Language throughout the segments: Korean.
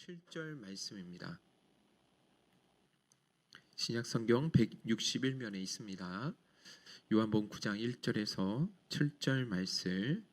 7절 말씀입니다. 신약성경 161면에 있습니다. 요한복음 9장 1절에서 7절 말씀,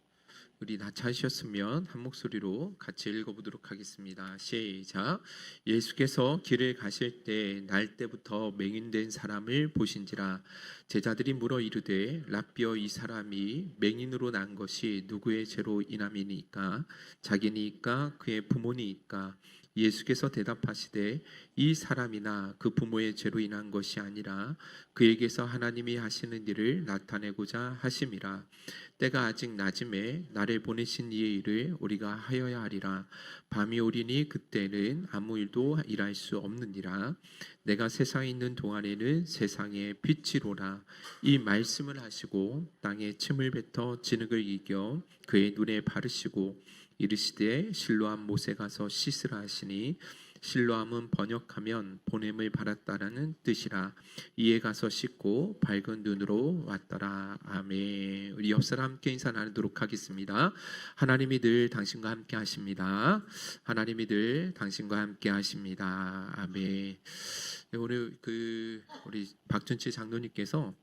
우리 다 찾으셨으면 한 목소리로 같이 읽어보도록 하겠습니다. 시작. 예수께서 길을 가실 때 날 때부터 맹인된 사람을 보신지라. 제자들이 물어 이르되 랍비여, 이 사람이 맹인으로 난 것이 누구의 죄로 인함이니까? 자기니까 그의 부모니까? 예수께서 대답하시되 이 사람이나 그 부모의 죄로 인한 것이 아니라 그에게서 하나님이 하시는 일을 나타내고자 하심이라. 때가 아직 낮음에 나를 보내신 이의 일을 우리가 하여야 하리라. 밤이 오리니 그때는 아무 일도 일할 수 없느니라. 내가 세상에 있는 동안에는 세상의 빛이로라. 이 말씀을 하시고 땅에 침을 뱉어 진흙을 이겨 그의 눈에 바르시고 이르시되 실로암 못에 가서 씻으라 하시니, 실로암은 번역하면 보냄을 받았다라는 뜻이라. 이에 가서 씻고 밝은 눈으로 왔더라. 아멘. 우리 옆사람 함께 인사 나누도록 하겠습니다. 하나님이 늘 당신과 함께 하십니다. 하나님이 늘 당신과 함께 하십니다. 아멘. 오늘 우리 박준치 장로님께서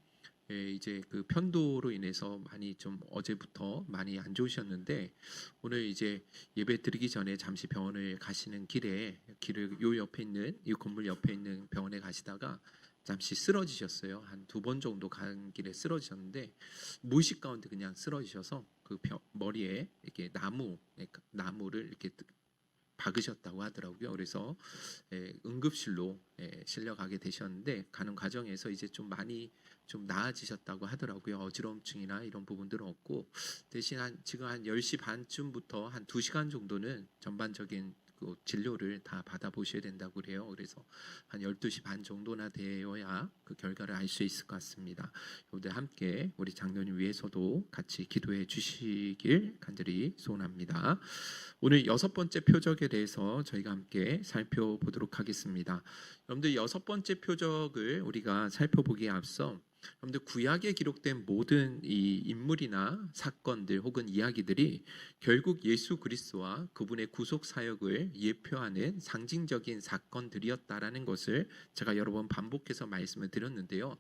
이제 그 편도로 인해서 많이 좀 어제부터 많이 안 좋으셨는데, 오늘 이제 예배 드리기 전에 잠시 병원을 가시는 길을 요 옆에 있는 이 건물 옆에 있는 병원에 가시다가 잠시 쓰러지셨어요. 한 2번 정도 간 길에 쓰러지셨는데 무의식 가운데 그냥 쓰러지셔서 그 머리에 이렇게 나무를 이렇게 박으셨다고 하더라고요. 그래서 응급실로 실려가게 되셨는데, 가는 과정에서 이제 좀 많이 좀 나아지셨다고 하더라고요. 어지러움증이나 이런 부분들은 없고, 대신 지금 한 10시 반쯤부터 한 2시간 정도는 전반적인 그 진료를 다 받아보셔야 된다고 그래요. 그래서 한 12시 반 정도나 되어야 그 결과를 알 수 있을 것 같습니다. 오늘 함께 우리 장로님 위해서도 같이 기도해 주시길 간절히 소원합니다. 오늘 6번째 표적에 대해서 저희가 함께 살펴보도록 하겠습니다. 여러분들, 6번째 표적을 우리가 살펴보기에 앞서 여러분들, 구약에 기록된 모든 이 인물이나 사건들 혹은 이야기들이 결국 예수 그리스도와 그분의 구속 사역을 예표하는 상징적인 사건들이었다라는 것을 제가 여러 번 반복해서 말씀을 드렸는데요.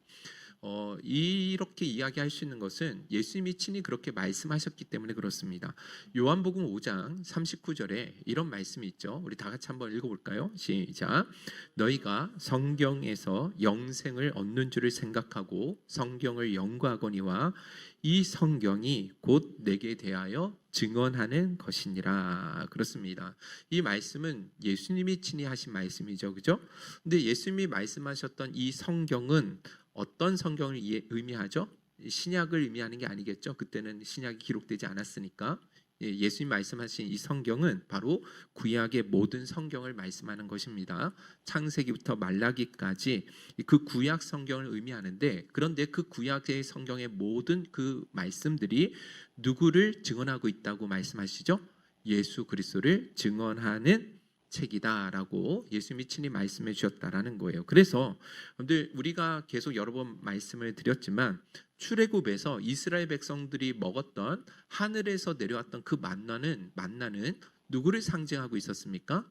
이렇게 이야기할 수 있는 것은 예수님이 친히 그렇게 말씀하셨기 때문에 그렇습니다. 요한복음 5장 39절에 이런 말씀이 있죠. 우리 다 같이 한번 읽어볼까요? 시작. 너희가 성경에서 영생을 얻는 줄을 생각하고 성경을 연구하거니와 이 성경이 곧 내게 대하여 증언하는 것이니라. 그렇습니다. 이 말씀은 예수님이 친히 하신 말씀이죠, 그죠? 근데 예수님이 말씀하셨던 이 성경은 어떤 성경을 의미하죠? 신약을 의미하는 게 아니겠죠. 그때는 신약이 기록되지 않았으니까. 예수님 말씀하신 이 성경은 바로 구약의 모든 성경을 말씀하는 것입니다. 창세기부터 말라기까지 그 구약 성경을 의미하는데, 그런데 그 구약의 성경의 모든 그 말씀들이 누구를 증언하고 있다고 말씀하시죠? 예수 그리스도를 증언하는 책이다라고 예수님이 친히 말씀해 주셨다라는 거예요. 그래서 여러분들, 우리가 계속 여러 번 말씀을 드렸지만 출애굽에서 이스라엘 백성들이 먹었던 하늘에서 내려왔던 그 만나는 누구를 상징하고 있었습니까?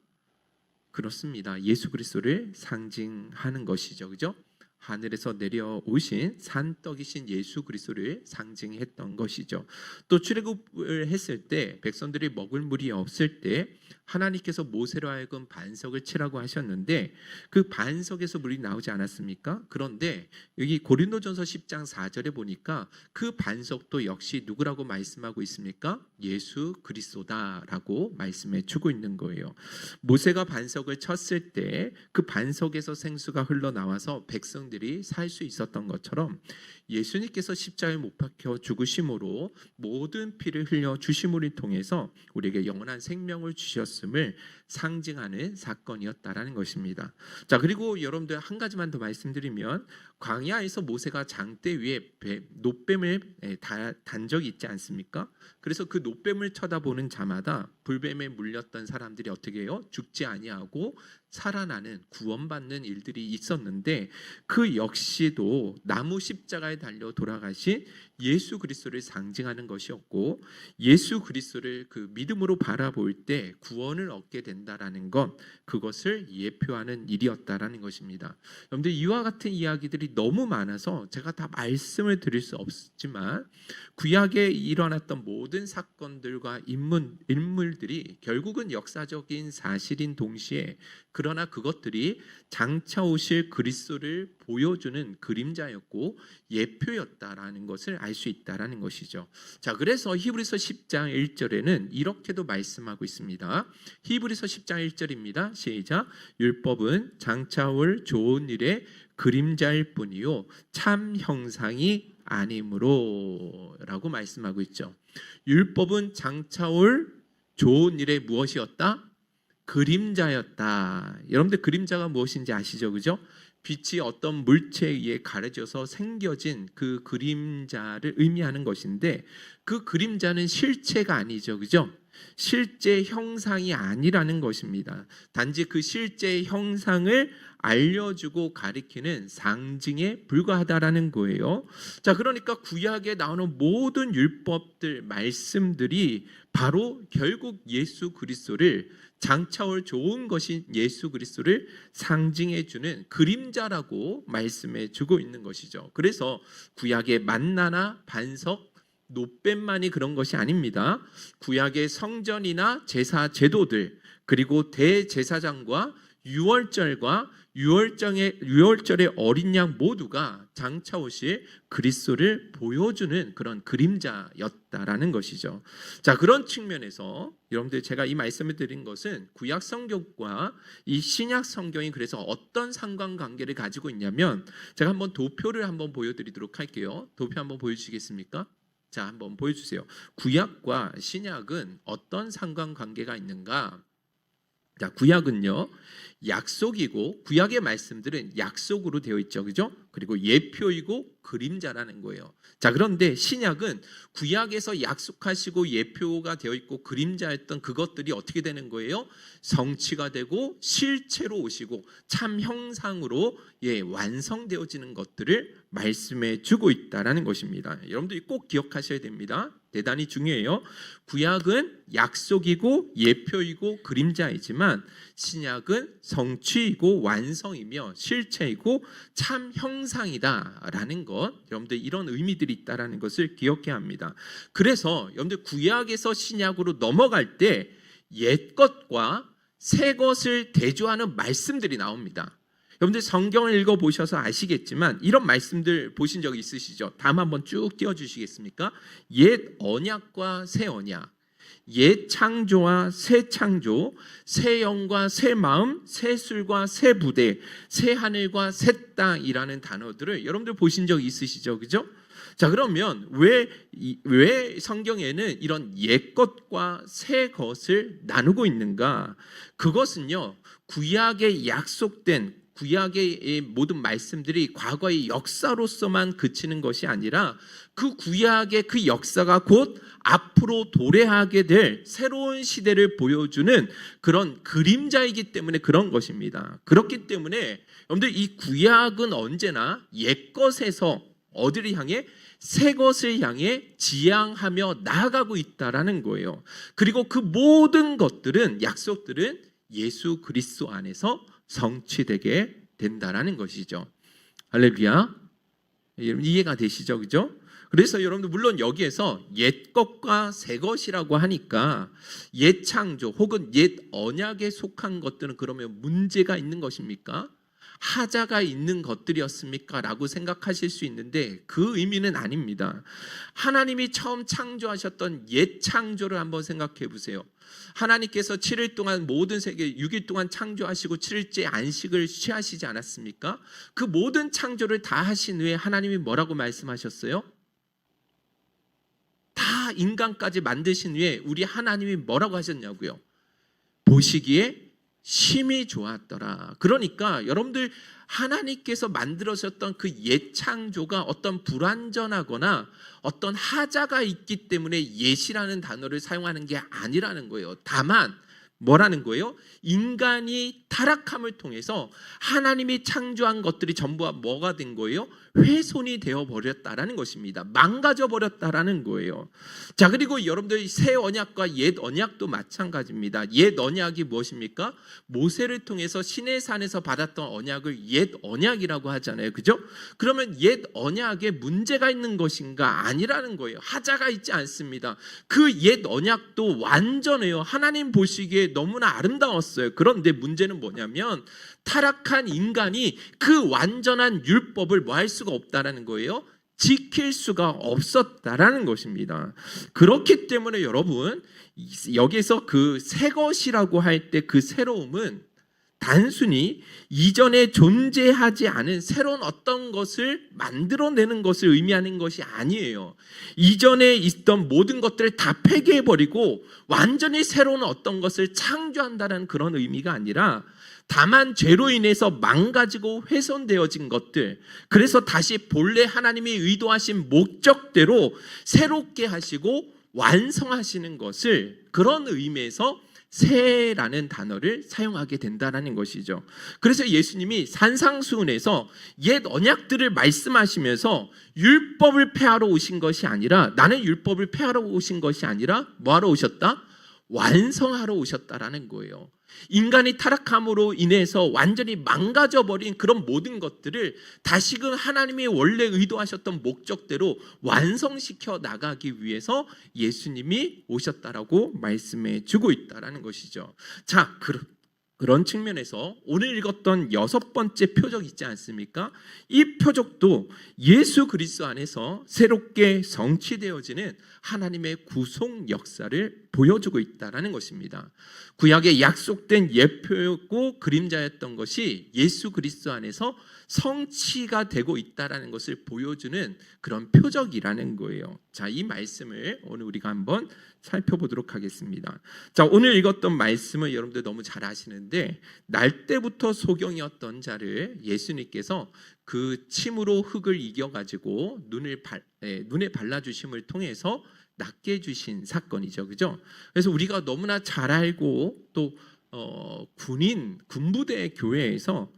그렇습니다. 예수 그리스도를 상징하는 것이죠. 그죠? 하늘에서 내려오신 산떡이신 예수 그리스도를 상징했던 것이죠. 또 출애굽을 했을 때 백성들이 먹을 물이 없을 때 하나님께서 모세로 하여금 반석을 치라고 하셨는데 그 반석에서 물이 나오지 않았습니까? 그런데 여기 고린도전서 10장 4절에 보니까 그 반석도 역시 누구라고 말씀하고 있습니까? 예수 그리스도다라고 말씀해 주고 있는 거예요. 모세가 반석을 쳤을 때 그 반석에서 생수가 흘러나와서 백성들이 살 수 있었던 것처럼 예수님께서 십자가에 못 박혀 죽으심으로 모든 피를 흘려 주심을 통해서 우리에게 영원한 생명을 주셨음을 상징하는 사건이었다라는 것입니다. 자, 그리고 여러분들 한 가지만 더 말씀드리면, 광야에서 모세가 장대 위에 놋뱀을 단 적이 있지 않습니까? 그래서 그 놋뱀을 쳐다보는 자마다 불뱀에 물렸던 사람들이 어떻게 해요? 죽지 아니하고 살아나는 구원받는 일들이 있었는데 그 역시도 나무 십자가에 달려 돌아가신 예수 그리스도를 상징하는 것이었고 예수 그리스도를 그 믿음으로 바라볼 때 구원을 얻게 된다라는 것 그것을 예표하는 일이었다라는 것입니다. 여러분들 이와 같은 이야기들이 너무 많아서 제가 다 말씀을 드릴 수 없지만 구약에 일어났던 모든 사건들과 인물들이 결국은 역사적인 사실인 동시에 그러나 그것들이 장차 오실 그리스도를 보여주는 그림자였고 예표였다라는 것을 알 수 있다라는 것이죠. 자, 그래서 히브리서 10장 1절에는 이렇게도 말씀하고 있습니다. 히브리서 10장 1절입니다. 시작. 율법은 장차 올 좋은 일의 그림자일 뿐이요 참 형상이 아니므로라고 말씀하고 있죠. 율법은 장차 올 좋은 일의 무엇이었다? 그림자였다. 여러분들 그림자가 무엇인지 아시죠? 그죠? 빛이 어떤 물체에 의해 가려져서 생겨진 그 그림자를 의미하는 것인데 그 그림자는 실체가 아니죠. 그죠? 실제 형상이 아니라는 것입니다. 단지 그 실제 형상을 알려주고 가리키는 상징에 불과하다라는 거예요. 자, 그러니까 구약에 나오는 모든 율법들, 말씀들이 바로 결국 예수 그리스도를 장차 올 좋은 것인 예수 그리스도를 상징해 주는 그림자라고 말씀해 주고 있는 것이죠. 그래서 구약의 만나나 반석, 노뱀만이 그런 것이 아닙니다. 구약의 성전이나 제사 제도들 그리고 대제사장과 유월절과 유월절의 어린 양 모두가 장차 오실 그리스도를 보여주는 그런 그림자였다라는 것이죠. 자, 그런 측면에서 여러분들 제가 이 말씀을 드린 것은 구약 성경과 이 신약 성경이 그래서 어떤 상관관계를 가지고 있냐면 제가 한번 도표를 한번 보여드리도록 할게요. 도표 한번 보여주시겠습니까? 자, 한번 보여주세요. 구약과 신약은 어떤 상관관계가 있는가? 자, 구약은요 약속이고 구약의 말씀들은 약속으로 되어 있죠, 그죠? 그리고 예표이고 그림자라는 거예요. 자, 그런데 신약은 구약에서 약속하시고 예표가 되어 있고 그림자였던 그것들이 어떻게 되는 거예요? 성취가 되고 실체로 오시고 참 형상으로 완성되어지는 것들을 말씀해 주고 있다라는 것입니다. 여러분들이 꼭 기억하셔야 됩니다. 대단히 중요해요. 구약은 약속이고 예표이고 그림자이지만 신약은 성취이고 완성이며 실체이고 참 형상이다라는 것, 여러분들 이런 의미들이 있다라는 것을 기억해야 합니다. 그래서 여러분들 구약에서 신약으로 넘어갈 때 옛것과 새것을 대조하는 말씀들이 나옵니다. 여러분들 성경을 읽어보셔서 아시겠지만 이런 말씀들 보신 적 있으시죠? 다음 한번 쭉 띄워주시겠습니까? 옛 언약과 새 언약, 옛 창조와 새 창조, 새 영과 새 마음, 새 술과 새 부대, 새 하늘과 새 땅이라는 단어들을 여러분들 보신 적 있으시죠? 그죠? 자, 그러면 왜 성경에는 이런 옛 것과 새 것을 나누고 있는가? 그것은요 구약에 약속된 구약의 모든 말씀들이 과거의 역사로서만 그치는 것이 아니라 그 구약의 그 역사가 곧 앞으로 도래하게 될 새로운 시대를 보여주는 그런 그림자이기 때문에 그런 것입니다. 그렇기 때문에 여러분들 이 구약은 언제나 옛것에서 어디를 향해? 새 것을 향해 지향하며 나아가고 있다라는 거예요. 그리고 그 모든 것들은 약속들은 예수 그리스도 안에서 성취되게 된다라는 것이죠. 할렐루야. 이해가 되시죠? 그죠? 그래서 여러분들 물론 여기에서 옛 것과 새 것이라고 하니까 옛 창조 혹은 옛 언약에 속한 것들은 그러면 문제가 있는 것입니까? 하자가 있는 것들이었습니까? 라고 생각하실 수 있는데 그 의미는 아닙니다. 하나님이 처음 창조하셨던 옛 창조를 한번 생각해 보세요. 하나님께서 7일 동안 모든 세계 6일 동안 창조하시고 7일째 안식을 취하시지 않았습니까? 그 모든 창조를 다 하신 후에 하나님이 뭐라고 말씀하셨어요? 다 인간까지 만드신 후에 우리 하나님이 뭐라고 하셨냐고요? 보시기에 심히 좋았더라. 그러니까 여러분들 하나님께서 만들어졌던 그 옛 창조가 어떤 불완전하거나 어떤 하자가 있기 때문에 옛이라는 단어를 사용하는 게 아니라는 거예요. 다만 뭐라는 거예요? 인간이 타락함을 통해서 하나님이 창조한 것들이 전부 뭐가 된 거예요? 훼손이 되어 버렸다라는 것입니다. 망가져 버렸다라는 거예요. 자, 그리고 여러분들 새 언약과 옛 언약도 마찬가지입니다. 옛 언약이 무엇입니까? 모세를 통해서 시내 산에서 받았던 언약을 옛 언약이라고 하잖아요. 그죠? 그러면 옛 언약에 문제가 있는 것인가? 아니라는 거예요. 하자가 있지 않습니다. 그 옛 언약도 완전해요. 하나님 보시기에 너무나 아름다웠어요. 그런데 문제는 뭐냐면 타락한 인간이 그 완전한 율법을 뭐 할 수가 없다라는 거예요. 지킬 수가 없었다라는 것입니다. 그렇기 때문에 여러분, 여기서 그 새 것이라고 할 때 그 새로움은 단순히 이전에 존재하지 않은 새로운 어떤 것을 만들어내는 것을 의미하는 것이 아니에요. 이전에 있던 모든 것들을 다 폐기해버리고 완전히 새로운 어떤 것을 창조한다는 그런 의미가 아니라 다만 죄로 인해서 망가지고 훼손되어진 것들, 그래서 다시 본래 하나님이 의도하신 목적대로 새롭게 하시고 완성하시는 것을, 그런 의미에서 새라는 단어를 사용하게 된다는 것이죠. 그래서 예수님이 산상수훈에서 옛 언약들을 말씀하시면서 율법을 폐하러 오신 것이 아니라, 나는 율법을 폐하러 오신 것이 아니라 뭐하러 오셨다? 완성하러 오셨다라는 거예요. 인간이 타락함으로 인해서 완전히 망가져버린 그런 모든 것들을 다시금 하나님이 원래 의도하셨던 목적대로 완성시켜 나가기 위해서 예수님이 오셨다라고 말씀해 주고 있다라는 것이죠. 자, 그런 측면에서 오늘 읽었던 6번째 표적 있지 않습니까? 이 표적도 예수 그리스도 안에서 새롭게 성취되어지는 하나님의 구속 역사를 보여주고 있다는 것입니다. 구약에 약속된 예표였고 그림자였던 것이 예수 그리스도 안에서 성취가 되고 있다는 것을 보여주는 그런 표적이라는 거예요. 자, 이 말씀을 오늘 우리가 한번 살펴보도록 하겠습니다. 자, 오늘 읽었던 말씀은 여러분들 너무 잘 아시는데, 날 때부터 소경이었던 자를 예수님께서 그 침으로 흙을 이겨가지고 눈에 발라주심을 통해서 낫게 해주신 사건이죠. 그죠? 그래서 우리가 너무나 잘 알고 또 군부대 교회에서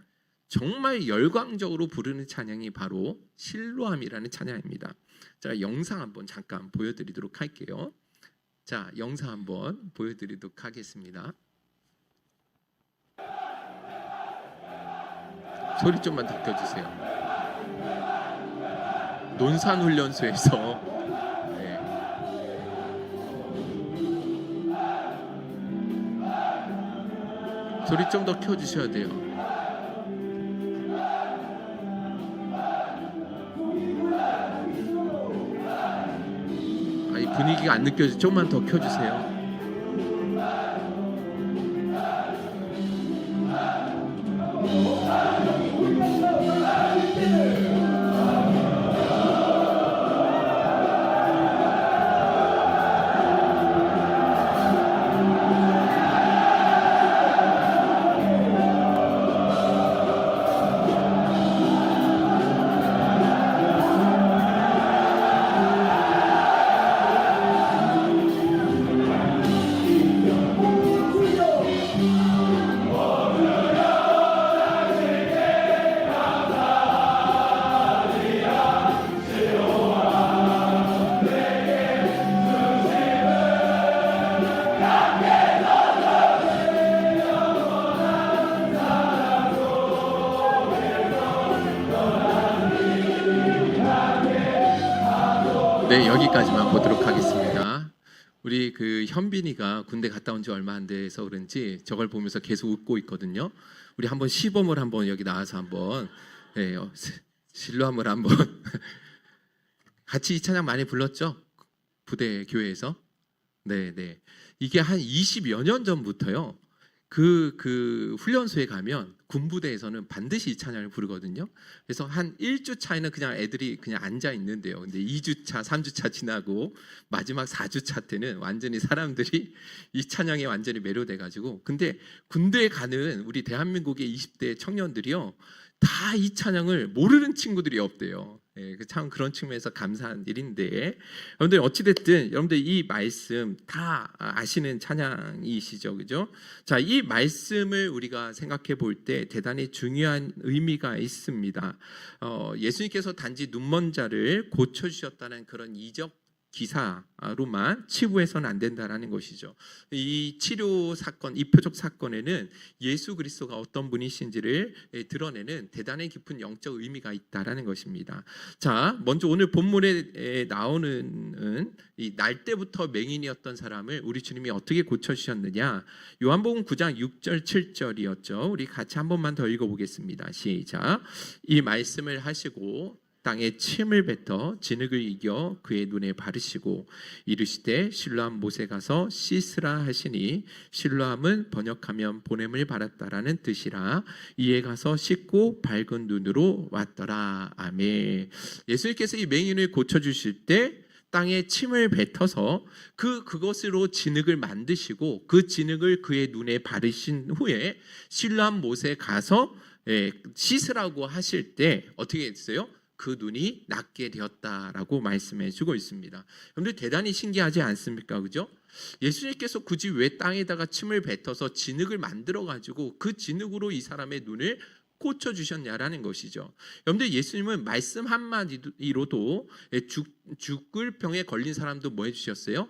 정말 열광적으로 부르는 찬양이 바로 실로암이라는 찬양입니다. 자, 영상 한번 잠깐 보여드리도록 할게요. 자, 영상 한번 보여드리도록 하겠습니다. 소리 좀만 더 켜주세요. 논산훈련소에서 소리 좀 더 켜주셔야 돼요. 아니, 분위기가 안 느껴져. 조금만 더 켜주세요. 네, 여기까지만 보도록 하겠습니다. 우리 그 현빈이가 군대 갔다 온 지 얼마 안 돼서 그런지 저걸 보면서 계속 웃고 있거든요. 우리 한번 시범을 한번 여기 나와서 한번 실로함을 한번 같이 이 찬양 많이 불렀죠? 부대 교회에서. 네. 이게 한 20여 년 전부터요. 그 훈련소에 가면 군부대에서는 반드시 이 찬양을 부르거든요. 그래서 한 1주 차에는 그냥 애들이 그냥 앉아 있는데요. 근데 2주차, 3주차 지나고 마지막 4주차 때는 완전히 사람들이 이 찬양에 완전히 매료돼 가지고, 근데 군대에 가는 우리 대한민국의 20대 청년들이요, 다 이 찬양을 모르는 친구들이 없대요. 참 그런 측면에서 감사한 일인데, 여러분들 어찌됐든 여러분들 이 말씀 다 아시는 찬양이시죠, 그죠? 자, 이 말씀을 우리가 생각해 볼 때 대단히 중요한 의미가 있습니다. 예수님께서 단지 눈먼 자를 고쳐주셨다는 그런 이적 기사로만 치부해서는 안 된다라는 것이죠. 이 치료 사건, 이 표적 사건에는 예수 그리스도가 어떤 분이신지를 드러내는 대단히 깊은 영적 의미가 있다라는 것입니다. 자, 먼저 오늘 본문에 나오는 이 날 때부터 맹인이었던 사람을 우리 주님이 어떻게 고쳐주셨느냐? 요한복음 9장 6절 7절이었죠. 우리 같이 한 번만 더 읽어보겠습니다. 시작. 이 말씀을 하시고 땅에 침을 뱉어 진흙을 이겨 그의 눈에 바르시고 이르시되 실로암 못에 가서 씻으라 하시니 실로암은 번역하면 보냄을 받았다라는 뜻이라. 이에 가서 씻고 밝은 눈으로 왔더라. 아멘. 예수님께서 이 맹인을 고쳐주실 때 땅에 침을 뱉어서 그것으로 진흙을 만드시고 그 진흙을 그의 눈에 바르신 후에 실로암 못에 가서 씻으라고 하실 때 어떻게 했어요? 그 눈이 낫게 되었다라고 말씀해 주고 있습니다. 여러분들 대단히 신기하지 않습니까? 그죠? 예수님께서 굳이 왜 땅에다가 침을 뱉어서 진흙을 만들어 가지고 그 진흙으로 이 사람의 눈을 고쳐주셨냐라는 것이죠. 여러분들 예수님은 말씀 한마디로도 죽을 병에 걸린 사람도 뭐 해주셨어요?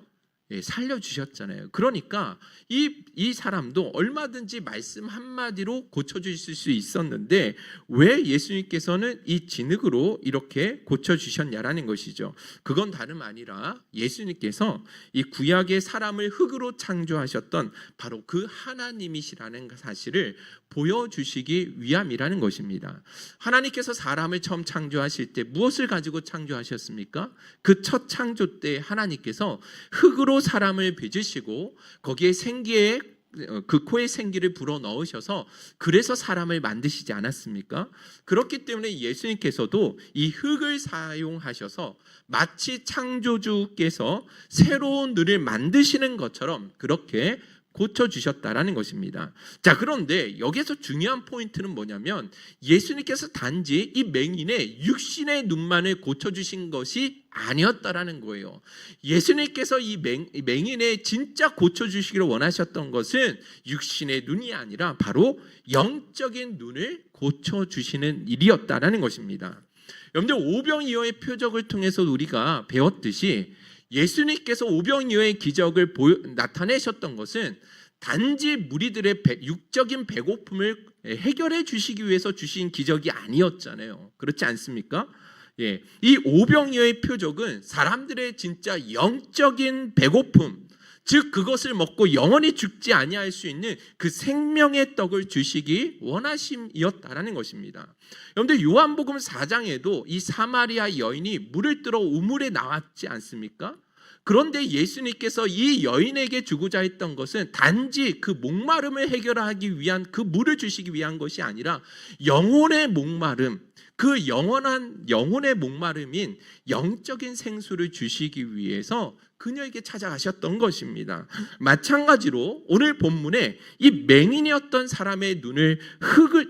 살려주셨잖아요. 그러니까 이 사람도 얼마든지 말씀 한마디로 고쳐주실 수 있었는데 왜 예수님께서는 이 진흙으로 이렇게 고쳐주셨냐라는 것이죠. 그건 다름 아니라 예수님께서 이 구약의 사람을 흙으로 창조하셨던 바로 그 하나님이시라는 사실을 보여주시기 위함이라는 것입니다. 하나님께서 사람을 처음 창조하실 때 무엇을 가지고 창조하셨습니까? 그 첫 창조 때 하나님께서 흙으로 사람을 빚으시고 거기에 생기에 그 코에 생기를 불어 넣으셔서 그래서 사람을 만드시지 않았습니까? 그렇기 때문에 예수님께서도 이 흙을 사용하셔서 마치 창조주께서 새로운 눈을 만드시는 것처럼 그렇게 고쳐주셨다라는 것입니다. 자, 그런데 여기서 중요한 포인트는 뭐냐면 예수님께서 단지 이 맹인의 육신의 눈만을 고쳐주신 것이 아니었다라는 거예요. 예수님께서 이 맹인의 진짜 고쳐주시기를 원하셨던 것은 육신의 눈이 아니라 바로 영적인 눈을 고쳐주시는 일이었다라는 것입니다. 여러분들 오병이어의 표적을 통해서 우리가 배웠듯이 예수님께서 오병이어의 기적을 나타내셨던 것은 단지 무리들의 육적인 배고픔을 해결해 주시기 위해서 주신 기적이 아니었잖아요. 그렇지 않습니까? 이 오병이어의 표적은 사람들의 진짜 영적인 배고픔, 즉 그것을 먹고 영원히 죽지 아니할 수 있는 그 생명의 떡을 주시기 원하심이었다라는 것입니다. 여러분들 요한복음 4장에도 이 사마리아 여인이 물을 뜨러 우물에 나왔지 않습니까? 그런데 예수님께서 이 여인에게 주고자 했던 것은 단지 그 목마름을 해결하기 위한 그 물을 주시기 위한 것이 아니라 영혼의 목마름, 그 영혼의 목마름인 영적인 생수를 주시기 위해서 그녀에게 찾아가셨던 것입니다. 마찬가지로 오늘 본문에 이 맹인이었던 사람의 눈을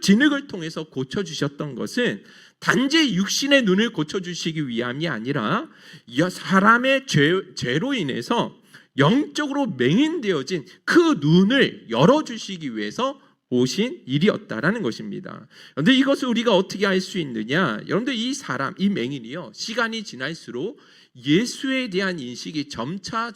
진흙을 통해서 고쳐주셨던 것은 단지 육신의 눈을 고쳐주시기 위함이 아니라 사람의 죄로 인해서 영적으로 맹인되어진 그 눈을 열어주시기 위해서 오신 일이었다라는 것입니다. 그런데 이것을 우리가 어떻게 알 수 있느냐? 여러분들 이 맹인이요, 시간이 지날수록 예수에 대한 인식이 점차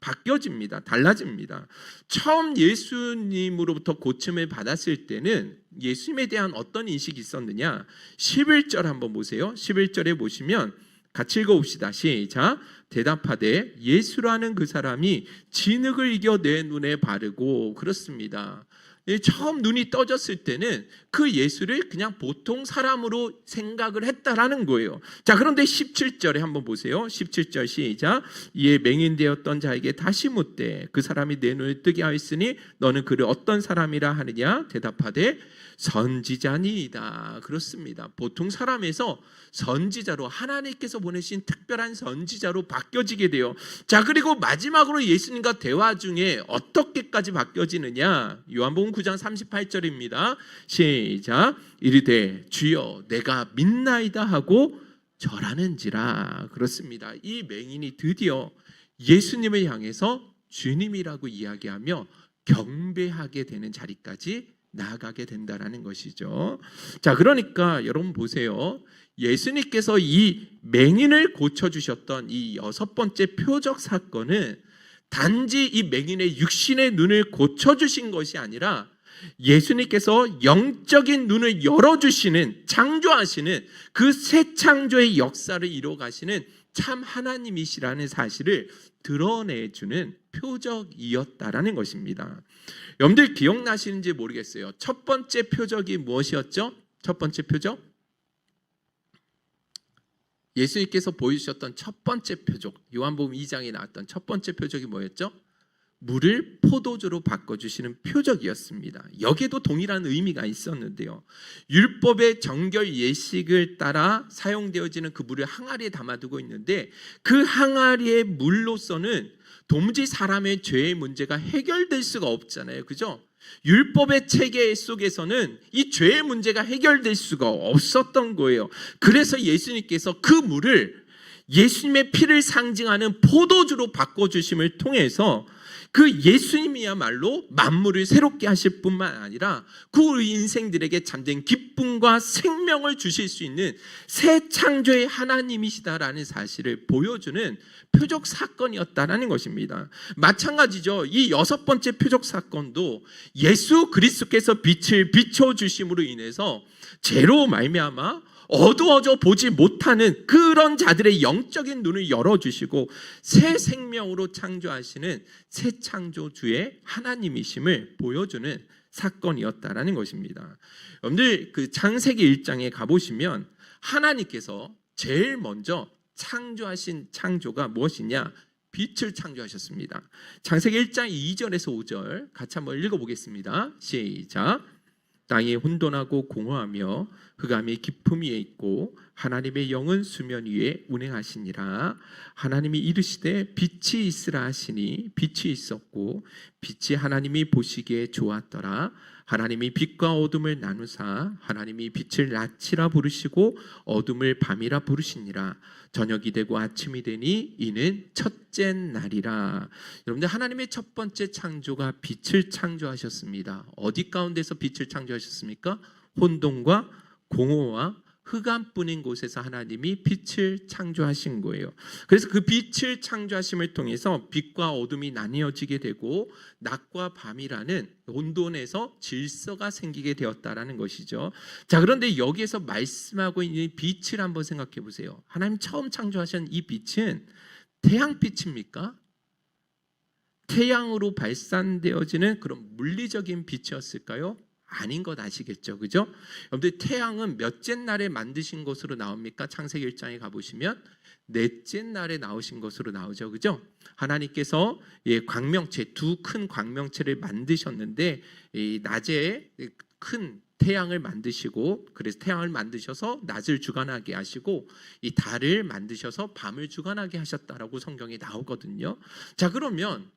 바뀌어집니다. 달라집니다. 처음 예수님으로부터 고침을 받았을 때는 예수님에 대한 어떤 인식이 있었느냐? 11절 한번 보세요. 11절에 보시면 같이 읽어봅시다. 시작. 대답하되 예수라는 그 사람이 진흙을 이겨 내 눈에 바르고. 그렇습니다. 처음 눈이 떠졌을 때는 그 예수를 그냥 보통 사람으로 생각을 했다라는 거예요. 자, 그런데 17절에 한번 보세요. 17절 시작. 이에 맹인되었던 자에게 다시 묻되 그 사람이 내 눈을 뜨게 하였으니 너는 그를 어떤 사람이라 하느냐? 대답하되 선지자니이다. 그렇습니다. 보통 사람에서 선지자로, 하나님께서 보내신 특별한 선지자로 바뀌어지게 돼요. 자, 그리고 마지막으로 예수님과 대화 중에 어떻게까지 바뀌어지느냐? 요한복음 9장 38절입니다. 시작. 이르되 주여 내가 믿나이다 하고 절하는지라. 그렇습니다. 이 맹인이 드디어 예수님을 향해서 주님이라고 이야기하며 경배하게 되는 자리까지 나아가게 된다라는 것이죠. 자, 그러니까 여러분 보세요. 예수님께서 이 맹인을 고쳐주셨던 이 6번째 표적 사건은 단지 이 맹인의 육신의 눈을 고쳐주신 것이 아니라 예수님께서 영적인 눈을 열어주시는, 창조하시는 그 새 창조의 역사를 이루어가시는 참 하나님이시라는 사실을 드러내주는 표적이었다라는 것입니다. 여러분들 기억나시는지 모르겠어요. 첫 번째 표적이 무엇이었죠? 첫 번째 표적? 예수님께서 보여주셨던 첫 번째 표적, 요한복음 2장에 나왔던 첫 번째 표적이 뭐였죠? 물을 포도주로 바꿔주시는 표적이었습니다. 여기에도 동일한 의미가 있었는데요. 율법의 정결 예식을 따라 사용되어지는 그 물을 항아리에 담아두고 있는데 그 항아리의 물로서는 도무지 사람의 죄의 문제가 해결될 수가 없잖아요. 그죠? 율법의 체계 속에서는 이 죄의 문제가 해결될 수가 없었던 거예요. 그래서 예수님께서 그 물을 예수님의 피를 상징하는 포도주로 바꿔주심을 통해서 그 예수님이야말로 만물을 새롭게 하실 뿐만 아니라 그 우리 인생들에게 잠든 기쁨과 생명을 주실 수 있는 새 창조의 하나님이시다라는 사실을 보여주는 표적 사건이었다라는 것입니다. 마찬가지죠. 이 6번째 표적 사건도 예수 그리스도께서 빛을 비춰주심으로 인해서 죄로 말미암아 어두워져 보지 못하는 그런 자들의 영적인 눈을 열어주시고 새 생명으로 창조하시는 새 창조주의 하나님이심을 보여주는 사건이었다라는 것입니다. 여러분들 그 창세기 1장에 가보시면 하나님께서 제일 먼저 창조하신 창조가 무엇이냐? 빛을 창조하셨습니다. 창세기 1장 2절에서 5절 같이 한번 읽어보겠습니다. 시작. 땅이 혼돈하고 공허하며 흑암이 깊음 위에 있고 하나님의 영은 수면 위에 운행하시니라. 하나님이 이르시되 빛이 있으라 하시니 빛이 있었고 빛이 하나님이 보시기에 좋았더라. 하나님이 빛과 어둠을 나누사 하나님이 빛을 낮이라 부르시고 어둠을 밤이라 부르시니라. 저녁이 되고 아침이 되니 이는 첫째 날이라. 여러분들 하나님의 첫 번째 창조가 빛을 창조하셨습니다. 어디 가운데서 빛을 창조하셨습니까? 혼돈과 공허와 흑암뿐인 곳에서 하나님이 빛을 창조하신 거예요. 그래서 그 빛을 창조하심을 통해서 빛과 어둠이 나뉘어지게 되고 낮과 밤이라는 혼돈에서 질서가 생기게 되었다라는 것이죠. 자, 그런데 여기에서 말씀하고 있는 빛을 한번 생각해 보세요. 하나님 처음 창조하신 이 빛은 태양빛입니까? 태양으로 발산되어지는 그런 물리적인 빛이었을까요? 아닌 것 아시겠죠? 그죠? 여러분들 태양은 몇째 날에 만드신 것으로 나옵니까? 창세기 1장에 가보시면 넷째 날에 나오신 것으로 나오죠. 그죠? 하나님께서 광명체, 두 큰 광명체를 만드셨는데 낮에 큰 태양을 만드시고 그래서 태양을 만드셔서 낮을 주관하게 하시고 이 달을 만드셔서 밤을 주관하게 하셨다라고 성경에 나오거든요. 자, 그러면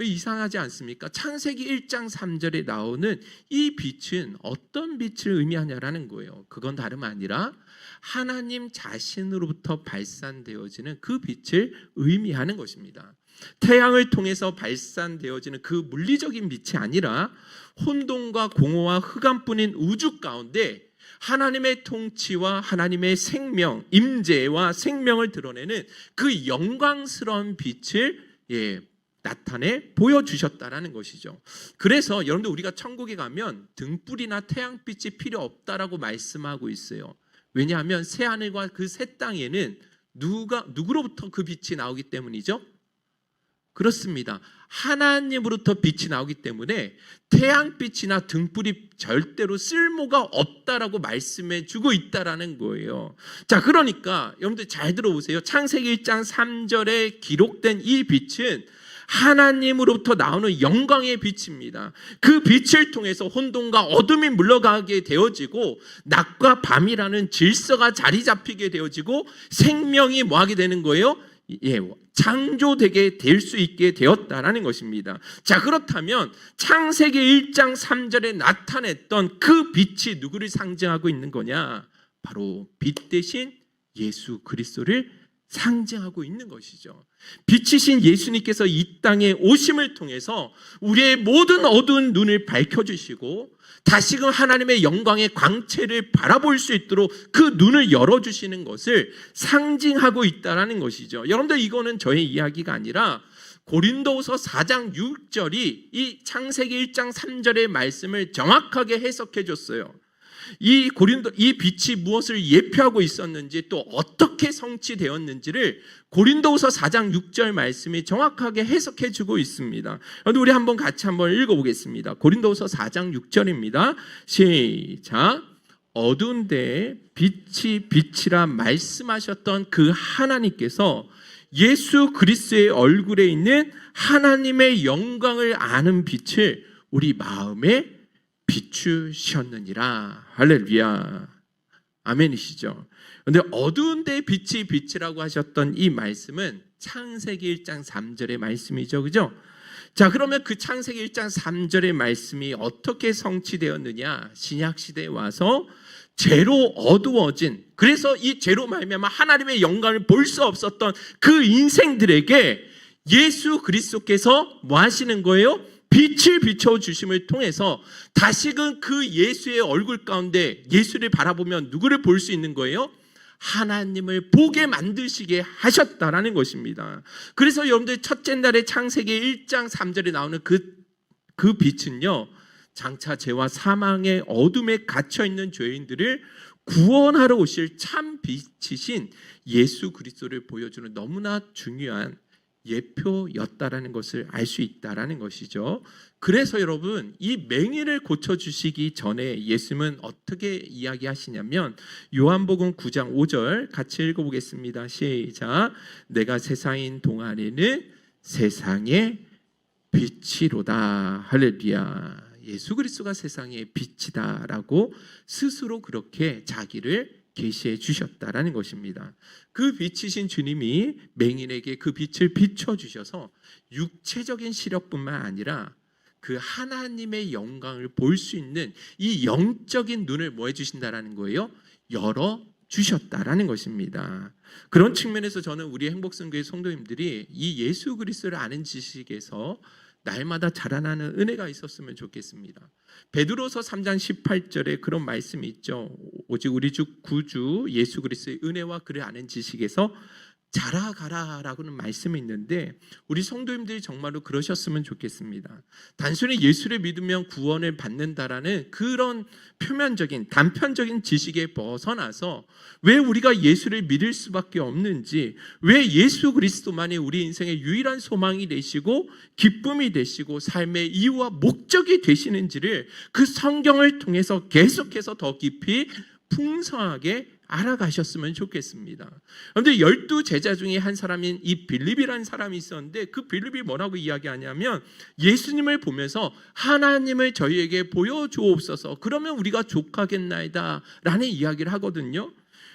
이상하지 않습니까? 창세기 1장 3절에 나오는 이 빛은 어떤 빛을 의미하냐라는 거예요. 그건 다름 아니라 하나님 자신으로부터 발산되어지는 그 빛을 의미하는 것입니다. 태양을 통해서 발산되어지는 그 물리적인 빛이 아니라 혼돈과 공허와 흑암뿐인 우주 가운데 하나님의 통치와 하나님의 생명, 임재와 생명을 드러내는 그 영광스러운 빛을 나타내 보여주셨다라는 것이죠. 그래서 여러분들 우리가 천국에 가면 등불이나 태양빛이 필요 없다라고 말씀하고 있어요. 왜냐하면 새 하늘과 그 새 땅에는 누구로부터 그 빛이 나오기 때문이죠? 그렇습니다. 하나님으로부터 빛이 나오기 때문에 태양빛이나 등불이 절대로 쓸모가 없다라고 말씀해 주고 있다라는 거예요. 자, 그러니까 여러분들 잘 들어보세요. 창세기 1장 3절에 기록된 이 빛은 하나님으로부터 나오는 영광의 빛입니다. 그 빛을 통해서 혼돈과 어둠이 물러가게 되어지고 낮과 밤이라는 질서가 자리 잡히게 되어지고 생명이 뭐하게 되는 거예요? 창조되게 될 수 있게 되었다라는 것입니다. 자, 그렇다면 창세기 1장 3절에 나타냈던 그 빛이 누구를 상징하고 있는 거냐? 바로 빛 대신 예수 그리스도를 상징하고 있는 것이죠. 빛이신 예수님께서 이 땅에 오심을 통해서 우리의 모든 어두운 눈을 밝혀주시고 다시금 하나님의 영광의 광채를 바라볼 수 있도록 그 눈을 열어주시는 것을 상징하고 있다는 것이죠. 여러분들, 이거는 저의 이야기가 아니라 고린도후서 4장 6절이 이 창세기 1장 3절의 말씀을 정확하게 해석해 줬어요. 이 빛이 무엇을 예표하고 있었는지, 또 어떻게 성취되었는지를 고린도후서 4장 6절 말씀이 정확하게 해석해 주고 있습니다. 우리 한번 같이 한번 읽어보겠습니다. 고린도후서 4장 6절입니다. 시작. 어두운 데에 빛이 빛이라 말씀하셨던 그 하나님께서 예수 그리스도의 얼굴에 있는 하나님의 영광을 아는 빛을 우리 마음에 비추셨느니라. 할렐루야. 아멘이시죠? 그런데 어두운 데 빛이 빛이라고 하셨던 이 말씀은 창세기 1장 3절의 말씀이죠. 그죠? 자, 그러면 그 창세기 1장 3절의 말씀이 어떻게 성취되었느냐? 신약시대에 와서 죄로 어두워진, 그래서 이 죄로 말미암아 하나님의 영광을 볼 수 없었던 그 인생들에게 예수 그리스도께서 뭐 하시는 거예요? 빛을 비춰주심을 통해서 다시금 그 예수의 얼굴 가운데 예수를 바라보면 누구를 볼 수 있는 거예요? 하나님을 보게 만드시게 하셨다라는 것입니다. 그래서 여러분들 첫째 날에 창세기 1장 3절에 나오는 그 빛은요, 장차 죄와 사망의 어둠에 갇혀있는 죄인들을 구원하러 오실 참 빛이신 예수 그리스도를 보여주는 너무나 중요한 예표였다라는 것을 알 수 있다라는 것이죠. 그래서 여러분, 이 맹인을 고쳐주시기 전에 예수님은 어떻게 이야기하시냐면 요한복음 9장 5절 같이 읽어보겠습니다. 시작. 내가 세상인 동안에는 세상의 빛이로다. 할렐루야. 예수 그리스도가 세상의 빛이다라고 스스로 그렇게 자기를 계시해 주셨다라는 것입니다. 그 빛이신 주님이 맹인에게 그 빛을 비춰주셔서 육체적인 시력뿐만 아니라 그 하나님의 영광을 볼 수 있는 이 영적인 눈을 뭐 해주신다라는 거예요? 열어주셨다라는 것입니다. 그런 측면에서 저는 우리 행복성교회 성도님들이 이 예수 그리스도를 아는 지식에서 날마다 자라나는 은혜가 있었으면 좋겠습니다. 베드로서 3장 18절에 그런 말씀이 있죠. 오직 우리 주 구주 예수 그리스도의 은혜와 그를 아는 지식에서 자라가라라고는 말씀이 있는데 우리 성도님들이 정말로 그러셨으면 좋겠습니다. 단순히 예수를 믿으면 구원을 받는다라는 그런 표면적인 단편적인 지식에 벗어나서 왜 우리가 예수를 믿을 수밖에 없는지, 왜 예수 그리스도만이 우리 인생의 유일한 소망이 되시고 기쁨이 되시고 삶의 이유와 목적이 되시는지를 그 성경을 통해서 계속해서 더 깊이 풍성하게 알아가셨으면 좋겠습니다. 그런데 12제자 중에 한 사람인 이 빌립이라는 사람이 있었는데 그 빌립이 뭐라고 이야기하냐면 예수님을 보면서 하나님을 저희에게 보여주옵소서, 그러면 우리가 족하겠나이다 라는 이야기를 하거든요.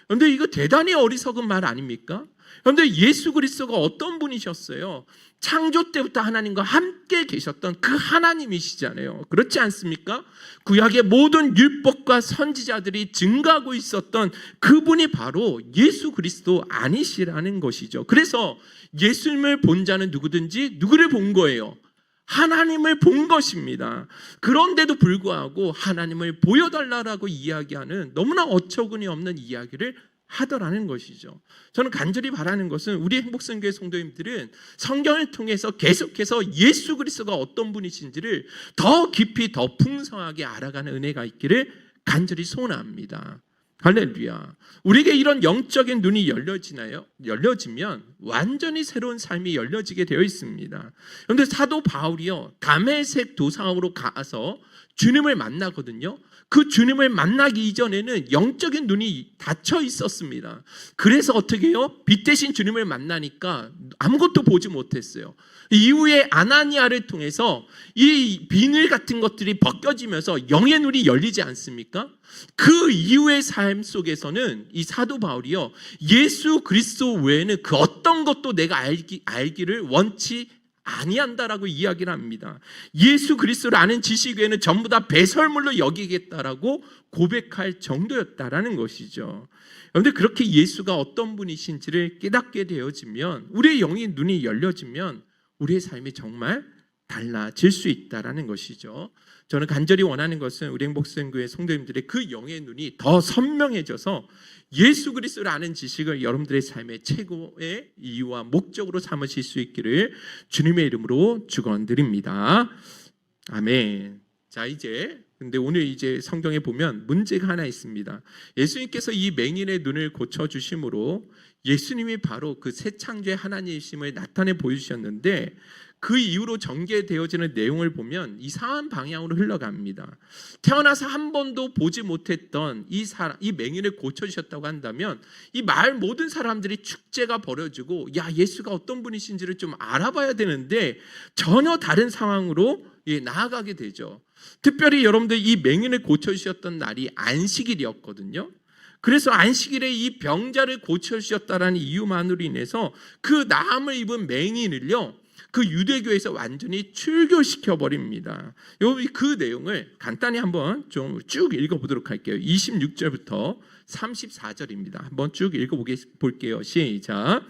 그런데 이거 대단히 어리석은 말 아닙니까? 그런데 예수 그리스도가 어떤 분이셨어요? 창조 때부터 하나님과 함께 계셨던 그 하나님이시잖아요. 그렇지 않습니까? 구약의 모든 율법과 선지자들이 증거하고 있었던 그분이 바로 예수 그리스도 아니시라는 것이죠. 그래서 예수님을 본 자는 누구든지 누구를 본 거예요? 하나님을 본 것입니다. 그런데도 불구하고 하나님을 보여달라고 이야기하는 너무나 어처구니 없는 이야기를 하더라는 것이죠. 저는 간절히 바라는 것은 우리 행복성교회 성도님들은 성경을 통해서 계속해서 예수 그리스도가 어떤 분이신지를 더 깊이 더 풍성하게 알아가는 은혜가 있기를 간절히 소원합니다. 할렐루야. 우리에게 이런 영적인 눈이 열려지면 완전히 새로운 삶이 열려지게 되어 있습니다. 그런데 사도 바울이요, 다메섹 도상으로 가서 주님을 만나거든요. 그 주님을 만나기 이전에는 영적인 눈이 닫혀 있었습니다. 그래서 어떻게 해요? 빛 대신 주님을 만나니까 아무것도 보지 못했어요. 이후에 아나니아를 통해서 이 비늘 같은 것들이 벗겨지면서 영의 눈이 열리지 않습니까? 그 이후의 삶 속에서는 이 사도 바울이요, 예수 그리스도 외에는 그 어떤 것도 내가 알기를 원치 아니한다라고 이야기를 합니다. 예수 그리스도를 아는 지식 외에는 전부 다 배설물로 여기겠다라고 고백할 정도였다라는 것이죠. 그런데 그렇게 예수가 어떤 분이신지를 깨닫게 되어지면, 우리의 영의 눈이 열려지면 우리의 삶이 정말 달라질 수 있다라는 것이죠. 저는 간절히 원하는 것은 우리 행복생교회 성도님들의 그 영의 눈이 더 선명해져서 예수 그리스도를 아는 지식을 여러분들의 삶의 최고의 이유와 목적으로 삼으실 수 있기를 주님의 이름으로 축원드립니다. 아멘. 자, 근데 오늘 성경에 보면 문제가 하나 있습니다. 예수님께서 이 맹인의 눈을 고쳐주심으로 예수님이 바로 그 새 창조의 하나님이심을 나타내 보여주셨는데, 그 이후로 전개되어지는 내용을 보면 이상한 방향으로 흘러갑니다. 태어나서 한 번도 보지 못했던 이 맹인을 고쳐주셨다고 한다면 이 마을 모든 사람들이 축제가 벌어지고, 야, 예수가 어떤 분이신지를 좀 알아봐야 되는데 전혀 다른 상황으로 나아가게 되죠. 특별히 여러분들, 이 맹인을 고쳐주셨던 날이 안식일이었거든요. 그래서 안식일에 이 병자를 고쳐주셨다는 이유만으로 인해서 그 나음을 입은 맹인을요, 그 유대교에서 완전히 출교시켜 버립니다. 그 내용을 간단히 한번 좀 쭉 읽어보도록 할게요. 26절부터 34절입니다. 한번 쭉 읽어볼게요. 시작.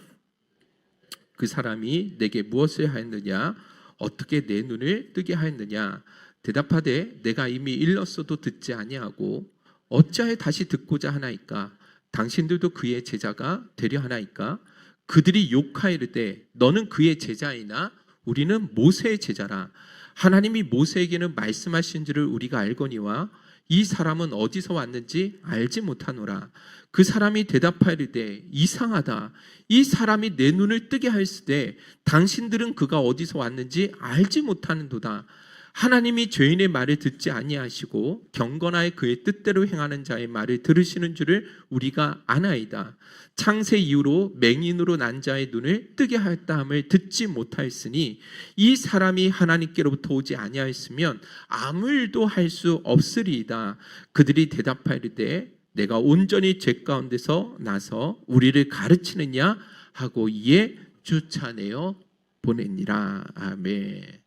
그 사람이 내게 무엇을 하였느냐? 어떻게 내 눈을 뜨게 하였느냐? 대답하되 내가 이미 일렀어도 듣지 아니하고 어찌하여 다시 듣고자 하나이까? 당신들도 그의 제자가 되려 하나이까? 그들이 욕하이르되 너는 그의 제자이나 우리는 모세의 제자라. 하나님이 모세에게는 말씀하신 줄을 우리가 알거니와 이 사람은 어디서 왔는지 알지 못하노라. 그 사람이 대답하이르되 이상하다. 이 사람이 내 눈을 뜨게 하였으되 당신들은 그가 어디서 왔는지 알지 못하는도다. 하나님이 죄인의 말을 듣지 아니하시고 경건하여 그의 뜻대로 행하는 자의 말을 들으시는 줄을 우리가 아나이다. 창세 이후로 맹인으로 난 자의 눈을 뜨게 하였다 함을 듣지 못하였으니 이 사람이 하나님께로부터 오지 아니하였으면 아무 일도 할 수 없으리이다. 그들이 대답하이르되 내가 온전히 죄 가운데서 나서 우리를 가르치느냐 하고 이에 쫓아내어 보내니라. 아멘.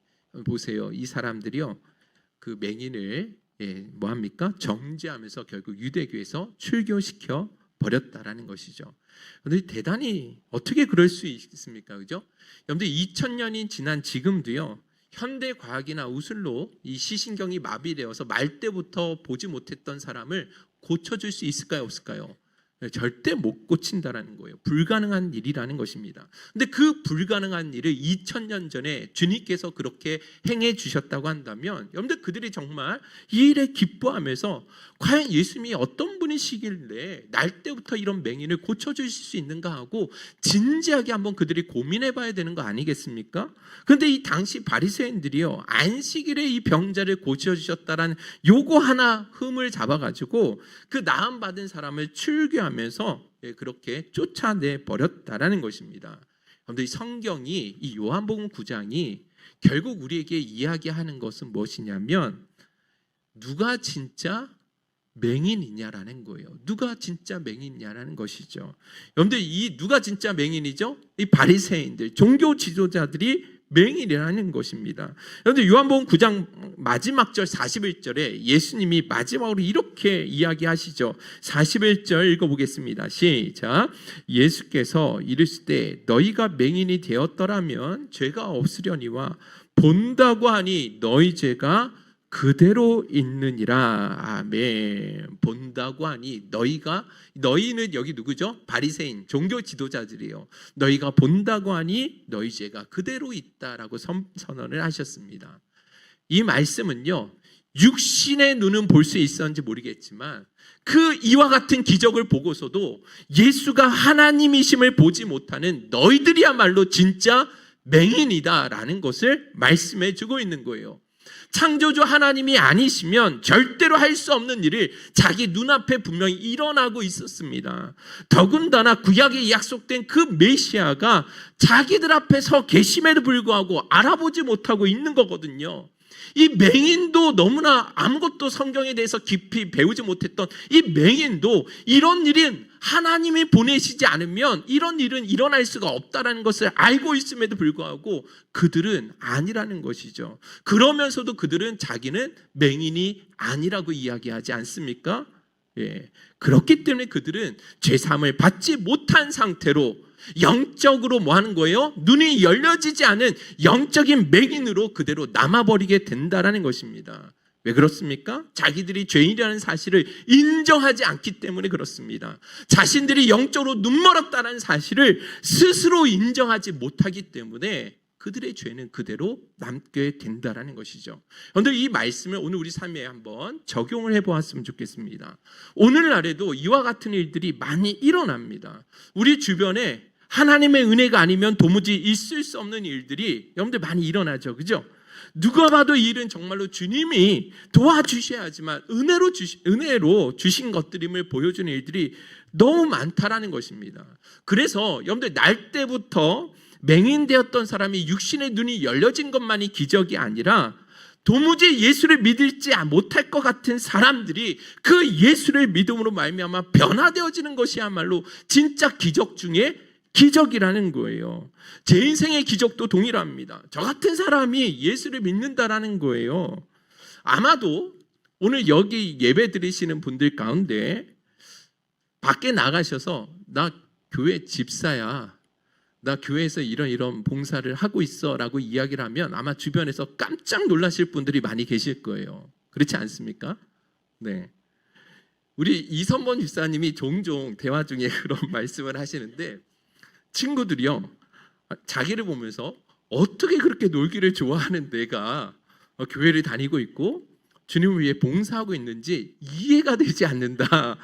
보세요. 이 사람들이요, 그 맹인을 뭐합니까? 정죄하면서 결국 유대교에서 출교시켜 버렸다라는 것이죠. 그런데 대단히 어떻게 그럴 수 있습니까? 그죠? 여러분들 2000년이 지난 지금도요, 현대 과학이나 우술로 이 시신경이 마비되어서 말 때부터 보지 못했던 사람을 고쳐줄 수 있을까요? 없을까요? 절대 못 고친다라는 거예요. 불가능한 일이라는 것입니다. 근데 그 불가능한 일을 2000년 전에 주님께서 그렇게 행해 주셨다고 한다면, 여러분들 그들이 정말 이 일에 기뻐하면서 과연 예수님이 어떤 분이시길래 날 때부터 이런 맹인을 고쳐주실 수 있는가 하고 진지하게 한번 그들이 고민해 봐야 되는 거 아니겠습니까? 그런데 이 당시 바리새인들이요, 안식일에 이 병자를 고쳐주셨다라는 요거 하나 흠을 잡아가지고 그 나음 받은 사람을 출교하면서 그렇게 쫓아내 버렸다라는 것입니다. 그런데 이 성경이, 이 요한복음 9장이 결국 우리에게 이야기하는 것은 무엇이냐면 누가 진짜 맹인이냐라는 거예요. 누가 진짜 맹인이냐라는 것이죠. 여러분들, 이 누가 진짜 맹인이죠? 이 바리새인들, 종교 지도자들이 맹인이라는 것입니다. 그런데 요한복음 9장 마지막 절 41절에 예수님이 마지막으로 이렇게 이야기하시죠. 41절 읽어보겠습니다. 시작. 예수께서 이르시되 너희가 맹인이 되었더라면 죄가 없으려니와 본다고 하니 너희 죄가 그대로 있느니라. 아멘. 본다고 하니 너희는 여기 누구죠? 바리새인, 종교 지도자들이요. 너희가 본다고 하니 너희 죄가 그대로 있다라고 선언을 하셨습니다. 이 말씀은요, 육신의 눈은 볼 수 있었는지 모르겠지만 그 이와 같은 기적을 보고서도 예수가 하나님이심을 보지 못하는 너희들이야말로 진짜 맹인이다라는 것을 말씀해 주고 있는 거예요. 창조주 하나님이 아니시면 절대로 할 수 없는 일을 자기 눈앞에 분명히 일어나고 있었습니다. 더군다나 구약에 약속된 그 메시아가 자기들 앞에 서 계심에도 불구하고 알아보지 못하고 있는 거거든요. 이 맹인도 너무나 아무것도 성경에 대해서 깊이 배우지 못했던 이 맹인도 이런 일은 하나님이 보내시지 않으면 이런 일은 일어날 수가 없다는 것을 알고 있음에도 불구하고 그들은 아니라는 것이죠. 그러면서도 그들은 자기는 맹인이 아니라고 이야기하지 않습니까? 예. 그렇기 때문에 그들은 죄사함을 받지 못한 상태로 영적으로 뭐 하는 거예요? 눈이 열려지지 않은 영적인 맹인으로 그대로 남아버리게 된다는 것입니다. 왜 그렇습니까? 자기들이 죄인이라는 사실을 인정하지 않기 때문에 그렇습니다. 자신들이 영적으로 눈멀었다는 사실을 스스로 인정하지 못하기 때문에 그들의 죄는 그대로 남게 된다는 것이죠. 그런데 이 말씀을 오늘 우리 삶에 한번 적용을 해보았으면 좋겠습니다. 오늘날에도 이와 같은 일들이 많이 일어납니다. 우리 주변에 하나님의 은혜가 아니면 도무지 있을 수 없는 일들이 여러분들 많이 일어나죠. 그죠? 누가 봐도 이 일은 정말로 주님이 도와주셔야지만 은혜로 주신 것들임을 보여주는 일들이 너무 많다라는 것입니다. 그래서 여러분들 날 때부터 맹인되었던 사람이 육신의 눈이 열려진 것만이 기적이 아니라 도무지 예수를 믿지 못할 것 같은 사람들이 그 예수를 믿음으로 말미암아 변화되어지는 것이야말로 진짜 기적 중에 기적이라는 거예요. 제 인생의 기적도 동일합니다. 저 같은 사람이 예수를 믿는다라는 거예요. 아마도 오늘 여기 예배 드리시는 분들 가운데 밖에 나가셔서 나 교회 집사야, 나 교회에서 이런 봉사를 하고 있어 라고 이야기를 하면 아마 주변에서 깜짝 놀라실 분들이 많이 계실 거예요. 그렇지 않습니까? 네. 우리 이선번 집사님이 종종 대화 중에 그런 말씀을 하시는데 친구들이요, 자기를 보면서 어떻게 그렇게 놀기를 좋아하는 내가 교회를 다니고 있고 주님을 위해 봉사하고 있는지 이해가 되지 않는다.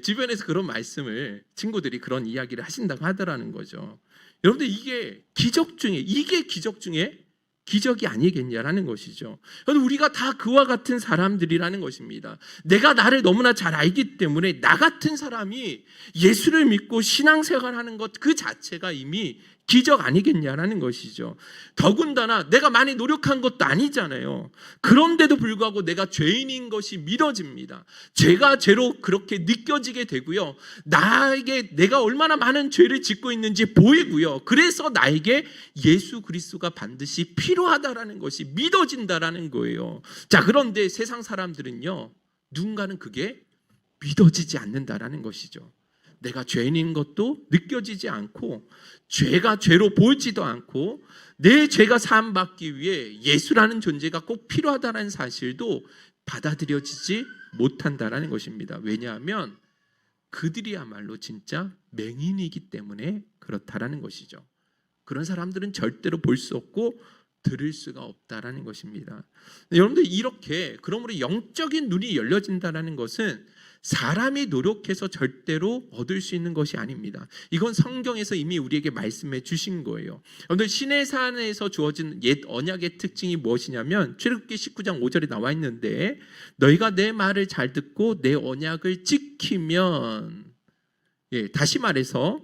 주변에서 그런 말씀을 친구들이 그런 이야기를 하신다고 하더라는 거죠. 여러분들 이게 기적 중에 기적이 아니겠냐라는 것이죠. 우리가 다 그와 같은 사람들이라는 것입니다. 내가 나를 너무나 잘 알기 때문에 나 같은 사람이 예수를 믿고 신앙생활하는 것 그 자체가 이미 기적 아니겠냐라는 것이죠. 더군다나 내가 많이 노력한 것도 아니잖아요. 그런데도 불구하고 내가 죄인인 것이 믿어집니다. 죄가 죄로 그렇게 느껴지게 되고요. 나에게 내가 얼마나 많은 죄를 짓고 있는지 보이고요. 그래서 나에게 예수 그리스도가 반드시 필요하다라는 것이 믿어진다라는 거예요. 자, 그런데 세상 사람들은요, 누군가는 그게 믿어지지 않는다라는 것이죠. 내가 죄인인 것도 느껴지지 않고 죄가 죄로 보이지도 않고 내 죄가 사함받기 위해 예수라는 존재가 꼭 필요하다는 사실도 받아들여지지 못한다는 것입니다. 왜냐하면 그들이야말로 진짜 맹인이기 때문에 그렇다라는 것이죠. 그런 사람들은 절대로 볼 수 없고 들을 수가 없다라는 것입니다. 여러분들 이렇게 그러므로 영적인 눈이 열려진다는 것은 사람이 노력해서 절대로 얻을 수 있는 것이 아닙니다. 이건 성경에서 이미 우리에게 말씀해 주신 거예요. 여러분들 시내산에서 주어진 옛 언약의 특징이 무엇이냐면 출애굽기 19장 5절에 나와 있는데 너희가 내 말을 잘 듣고 내 언약을 지키면, 다시 말해서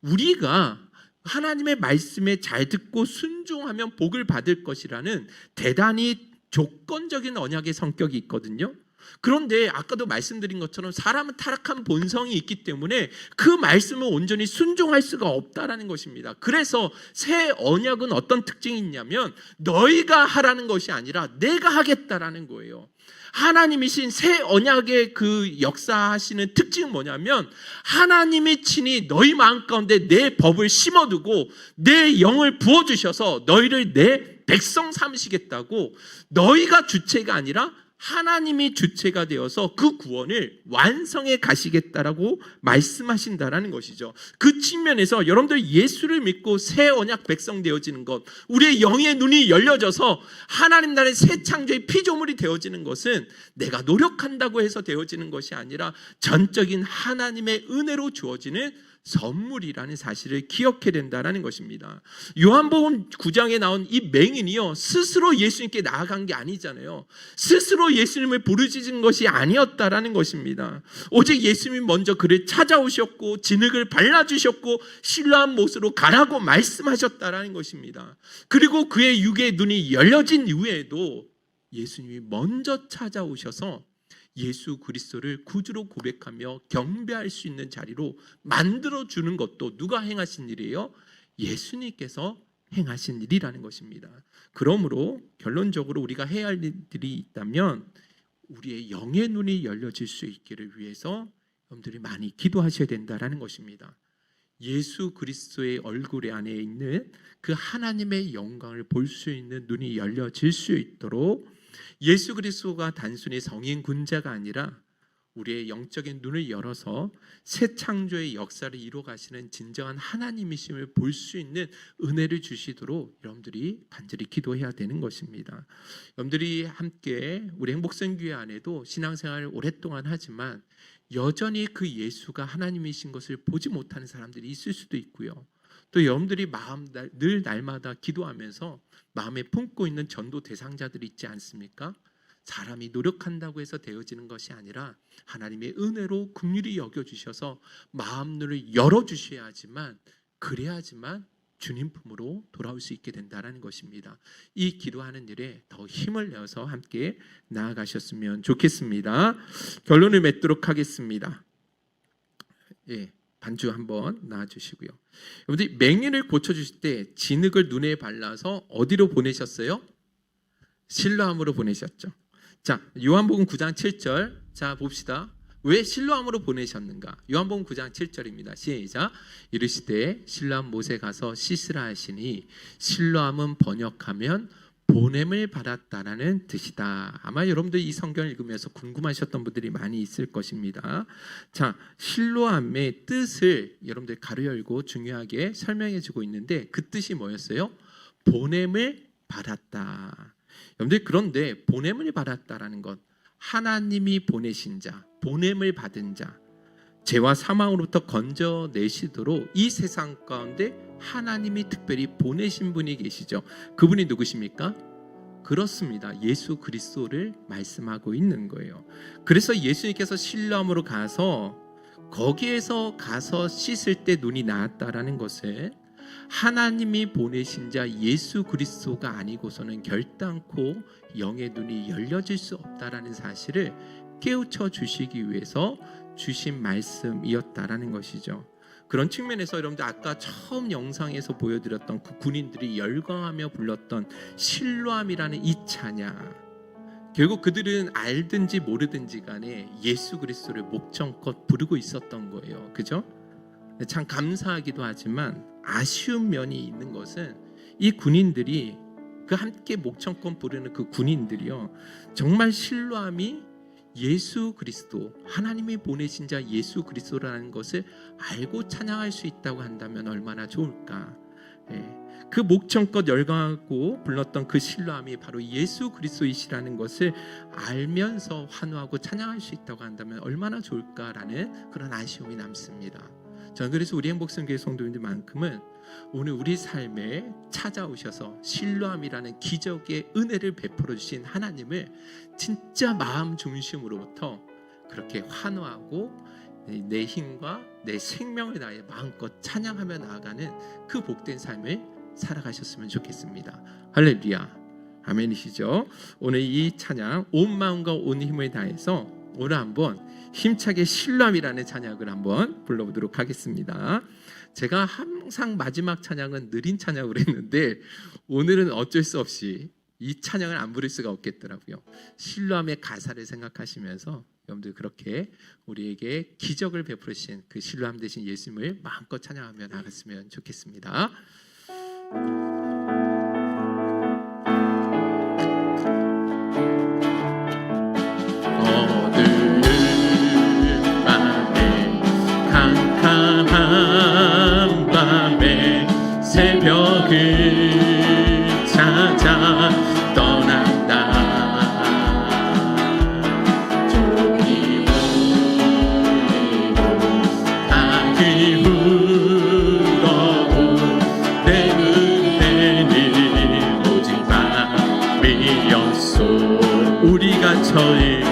우리가 하나님의 말씀에 잘 듣고 순종하면 복을 받을 것이라는 대단히 조건적인 언약의 성격이 있거든요. 그런데 아까도 말씀드린 것처럼 사람은 타락한 본성이 있기 때문에 그 말씀을 온전히 순종할 수가 없다라는 것입니다. 그래서 새 언약은 어떤 특징이 있냐면 너희가 하라는 것이 아니라 내가 하겠다라는 거예요. 하나님이신 새 언약의 그 역사하시는 특징은 뭐냐면 하나님이 친히 너희 마음 가운데 내 법을 심어두고 내 영을 부어주셔서 너희를 내 백성 삼으시겠다고, 너희가 주체가 아니라 하나님이 주체가 되어서 그 구원을 완성해 가시겠다라고 말씀하신다라는 것이죠. 그 측면에서 여러분들 예수를 믿고 새 언약 백성 되어지는 것, 우리의 영의 눈이 열려져서 하나님 나라의 새 창조의 피조물이 되어지는 것은 내가 노력한다고 해서 되어지는 것이 아니라 전적인 하나님의 은혜로 주어지는 선물이라는 사실을 기억해야 된다는 것입니다. 요한복음 9장에 나온 이 맹인이요, 스스로 예수님께 나아간 게 아니잖아요. 스스로 예수님을 부르짖은 것이 아니었다라는 것입니다. 오직 예수님이 먼저 그를 찾아오셨고 진흙을 발라주셨고 신뢰한 못으로 가라고 말씀하셨다라는 것입니다. 그리고 그의 육의 눈이 열려진 이후에도 예수님이 먼저 찾아오셔서 예수 그리스도를 구주로 고백하며 경배할 수 있는 자리로 만들어주는 것도 누가 행하신 일이에요? 예수님께서 행하신 일이라는 것입니다. 그러므로 결론적으로 우리가 해야 할 일들이 있다면 우리의 영의 눈이 열려질 수 있기를 위해서 여러분들이 많이 기도하셔야 된다는 것입니다. 예수 그리스도의 얼굴 안에 있는 그 하나님의 영광을 볼 수 있는 눈이 열려질 수 있도록 예수 그리스도가 단순히 성인 군자가 아니라 우리의 영적인 눈을 열어서 새 창조의 역사를 이루어 가시는 진정한 하나님이심을 볼 수 있는 은혜를 주시도록 여러분들이 간절히 기도해야 되는 것입니다. 여러분들이 함께 우리 행복선교회 안에도 신앙생활을 오랫동안 하지만 여전히 그 예수가 하나님이신 것을 보지 못하는 사람들이 있을 수도 있고요. 또 여러분들이 늘 날마다 기도하면서 마음에 품고 있는 전도 대상자들이 있지 않습니까? 사람이 노력한다고 해서 되어지는 것이 아니라 하나님의 은혜로 긍휼히 여겨주셔서 마음문을 열어주셔야지만, 그래야지만 주님 품으로 돌아올 수 있게 된다는 것입니다. 이 기도하는 일에 더 힘을 내어서 함께 나아가셨으면 좋겠습니다. 결론을 맺도록 하겠습니다. 반주 한번 나와주시고요. 여러분들 맹인을 고쳐주실 때 진흙을 눈에 발라서 어디로 보내셨어요? 실로암으로 보내셨죠. 자, 요한복음 9장 7절 자 봅시다. 왜 실로암으로 보내셨는가? 요한복음 9장 7절입니다. 시작. 이르시되 실로암 못에 가서 씻으라 하시니, 실로암은 번역하면 보냄을 받았다라는 뜻이다. 아마 여러분들 이 성경을 읽으면서 궁금하셨던 분들이 많이 있을 것입니다. 자, 실로암의 뜻을 여러분들 가로 열고 중요하게 설명해 주고 있는데 그 뜻이 뭐였어요? 보냄을 받았다. 여러분들 그런데 보냄을 받았다라는 것, 하나님이 보내신 자, 보냄을 받은 자, 죄와 사망으로부터 건져내시도록 이 세상 가운데 하나님이 특별히 보내신 분이 계시죠. 그분이 누구십니까? 그렇습니다. 예수 그리스도를 말씀하고 있는 거예요. 그래서 예수님께서 실로암으로 가서 거기에서 가서 씻을 때 눈이 나았다라는 것을 하나님이 보내신 자 예수 그리스도가 아니고서는 결단코 영의 눈이 열려질 수 없다라는 사실을 깨우쳐 주시기 위해서 주신 말씀이었다라는 것이죠. 그런 측면에서 여러분들 아까 처음 영상에서 보여드렸던 그 군인들이 열광하며 불렀던 실로암이라는 이 찬양, 결국 그들은 알든지 모르든지 간에 예수 그리스도를 목청껏 부르고 있었던 거예요. 그죠? 참 감사하기도 하지만 아쉬운 면이 있는 것은 이 군인들이 그 함께 목청껏 부르는 그 군인들이요, 정말 실로암이 예수 그리스도, 하나님이 보내신 자 예수 그리스도라는 것을 알고 찬양할 수 있다고 한다면 얼마나 좋을까. 그 목청껏 열광하고 불렀던 그 실로암이 바로 예수 그리스도이시라는 것을 알면서 환호하고 찬양할 수 있다고 한다면 얼마나 좋을까라는 그런 아쉬움이 남습니다. 저는 그래서 우리 행복선교회 성도님들만큼은 오늘 우리 삶에 찾아오셔서 실로암이라는 기적의 은혜를 베풀어 주신 하나님을 진짜 마음 중심으로부터 그렇게 환호하고 내 힘과 내 생명을 다해 마음껏 찬양하며 나아가는 그 복된 삶을 살아가셨으면 좋겠습니다. 할렐루야, 아멘이시죠? 오늘 이 찬양 온 마음과 온 힘을 다해서 오늘 한번 힘차게 실로암이라는 찬양을 한번 불러보도록 하겠습니다. 제가 항상 마지막 찬양은 느린 찬양으로 했는데 오늘은 어쩔 수 없이 이 찬양을 안 부를 수가 없겠더라고요. 실로암의 가사를 생각하시면서 여러분들 그렇게 우리에게 기적을 베푸신 그 실로암 되신 예수님을 마음껏 찬양하며 나갔으면 좋겠습니다. 새벽을 찾아 떠난다. 종이 울리고 닭이 울리고 우리가 처음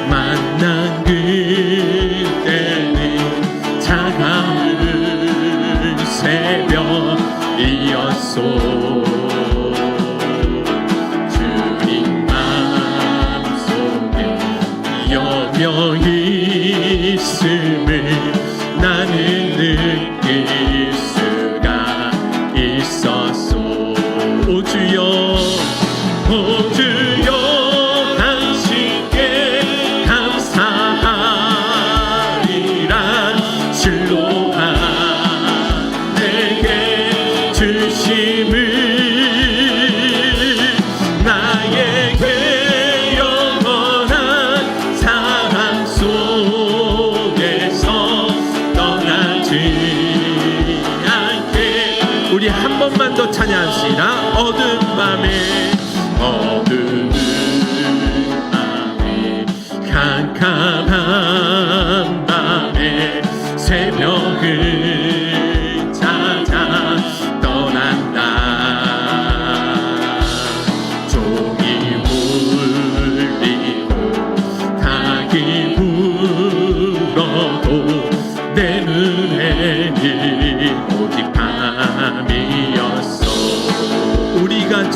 만난 그때는 차가운 새벽이었소. 주님 마음속에 여명이 있음을 나는 느낄 수가 있었소. 오 주여, 오 주여, 당신께 감사하리라. 실로하 내게 주심을 나에게 영원한 사랑 속에서 떠나지 않게. 우리 한 번만 더 찬양합시다. 어두운 밤에 캄캄한 밤에 새벽을 찾아 떠난다. 종이 울리고 닭이 울어도 내 눈에는 오직 밤이었어. 우리가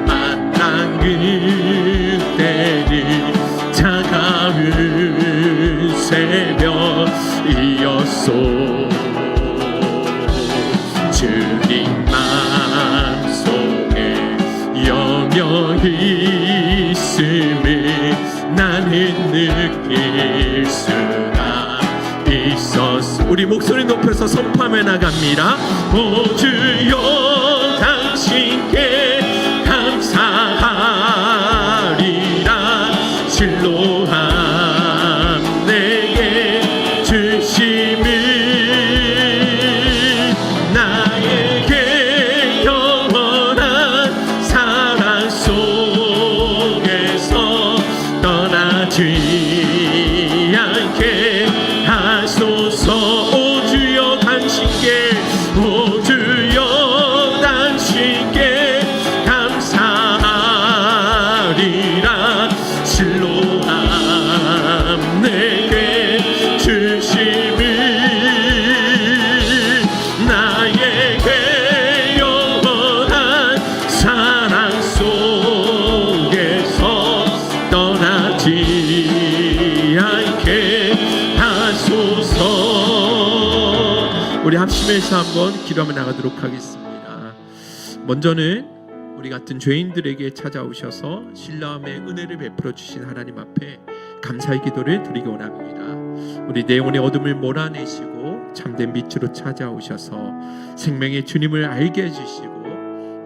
만난 그때는 차가운 새벽이었소. 주님 마음속에 여명이 있음을 나는 느낄 수가 있었소. 우리 목소리 높여서 선포하며 나갑니다. 오 주여, 당신께 감사하리라. 실로함 내게 주심을 나에게 영원한 사랑 속에서 떠나지 않게 하소서. 오 주여, 당신께, 오 주여, 당신께 감사하리라. 실로함 내게 주심을 나에게 영원한 사랑 속에서 떠나지 않게 하소서. 우리 합심해서 한번 기도하며 나가도록 하겠습니다. 먼저는 우리 같은 죄인들에게 찾아오셔서 신라함의 은혜를 베풀어 주신 하나님 앞에 감사의 기도를 드리기 원합니다. 우리 내 영혼의 어둠을 몰아내시고 참된 빛으로 찾아오셔서 생명의 주님을 알게 해주시고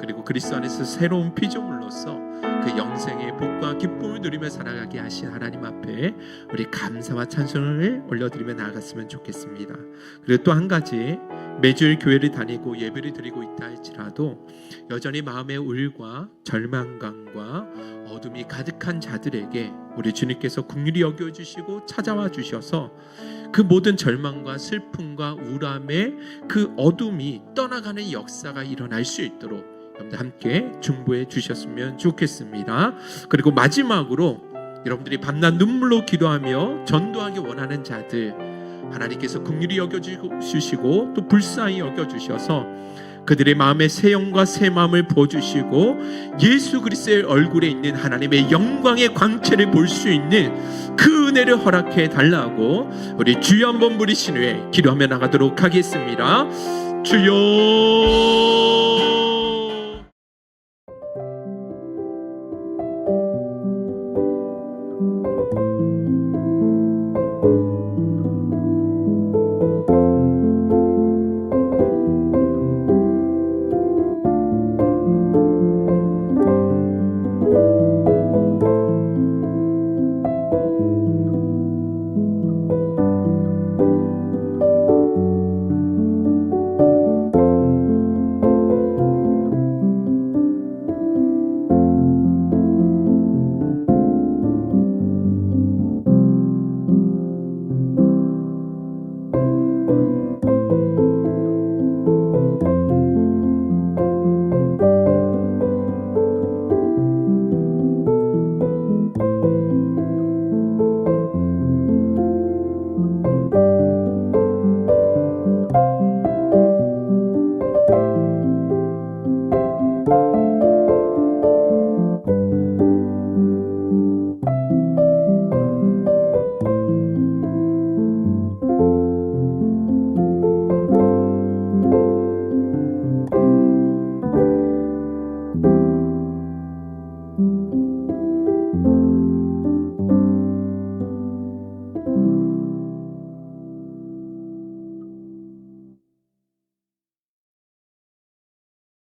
그리고 그리스도 안에서 새로운 피조물로서 그 영생의 복과 기쁨을 누리며 살아가게 하신 하나님 앞에 우리 감사와 찬송을 올려드리며 나아갔으면 좋겠습니다. 그리고 또 한 가지, 매주일 교회를 다니고 예배를 드리고 있다 할지라도 여전히 마음의 울과 절망감과 어둠이 가득한 자들에게 우리 주님께서 긍휼히 여겨주시고 찾아와 주셔서 그 모든 절망과 슬픔과 우람의 그 어둠이 떠나가는 역사가 일어날 수 있도록 여러분들 함께 중보해 주셨으면 좋겠습니다. 그리고 마지막으로 여러분들이 밤낮 눈물로 기도하며 전도하기 원하는 자들 하나님께서 긍휼히 여겨주시고 또 불쌍히 여겨주셔서 그들의 마음에 새 영과 새 마음을 부어주시고 예수 그리스도의 얼굴에 있는 하나님의 영광의 광채를 볼 수 있는 그 은혜를 허락해 달라고 우리 주여 한번 부르신 후에 기도하며 나가도록 하겠습니다. 주여